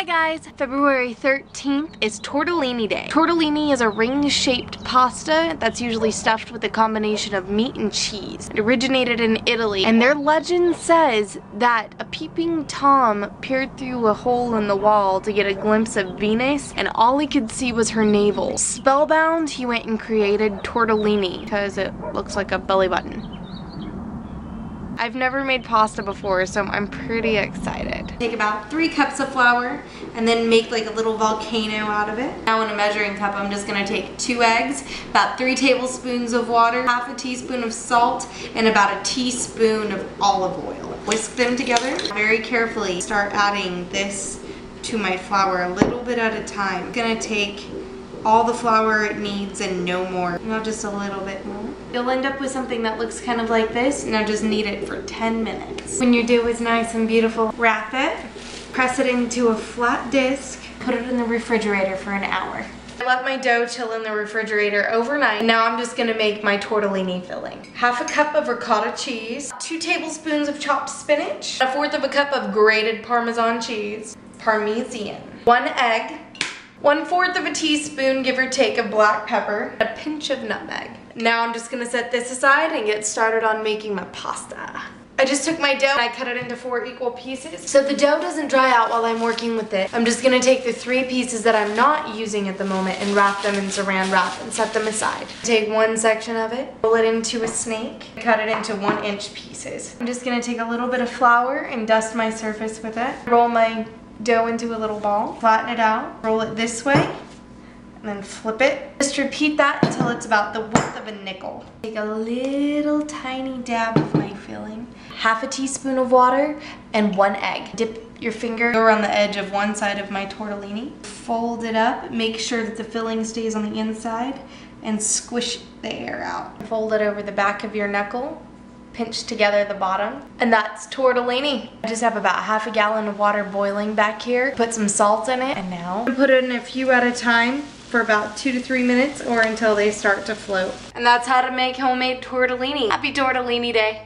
guys, February 13th is Tortellini Day. Tortellini is a ring-shaped pasta that's usually stuffed with a combination of meat and cheese. It originated in Italy, and their legend says that a peeping Tom peered through a hole in the wall to get a glimpse of Venus, and all he could see was her navel. Spellbound, he went and created tortellini because it looks like a belly button. I've never made pasta before, so I'm pretty excited. Take about 3 cups of flour and then make like a little volcano out of it. Now in a measuring cup, I'm just gonna take 2 eggs, about 3 tablespoons of water, half a teaspoon of salt, and about a teaspoon of olive oil. Whisk them together very carefully. Start adding this to my flour a little bit at a time. I'm gonna take all the flour it needs and no more. Now just a little bit more. You'll end up with something that looks kind of like this. Now just knead it for 10 minutes. When your dough is nice and beautiful, wrap it, press it into a flat disc, put it in the refrigerator for an hour. I let my dough chill in the refrigerator overnight. Now I'm just gonna make my tortellini filling. Half a cup of ricotta cheese, 2 tablespoons of chopped spinach, 1/4 cup of grated Parmesan cheese, Parmesan, 1 egg, 1/4 teaspoon, give or take, of black pepper, a pinch of nutmeg. Now I'm just gonna set this aside and get started on making my pasta. I just took my dough and I cut it into 4 equal pieces. So the dough doesn't dry out while I'm working with it. I'm just gonna take the 3 pieces that I'm not using at the moment and wrap them in saran wrap and set them aside. Take 1 section of it, roll it into a snake, cut it into 1-inch pieces. I'm just gonna take a little bit of flour and dust my surface with it. Roll my dough into a little ball, flatten it out, roll it this way, and then flip it. Just repeat that until it's about the width of a nickel. Take a little tiny dab of my filling, half a teaspoon of water, and 1 egg. Dip your finger around the edge of one side of my tortellini. Fold it up, make sure that the filling stays on the inside, and squish the air out. Fold it over the back of your knuckle. Pinch together the bottom, and that's tortellini. I just have about half a gallon of water boiling back here. Put some salt in it, and now put it in a few at a time for about 2 to 3 minutes or until they start to float. And that's how to make homemade tortellini. Happy Tortellini Day.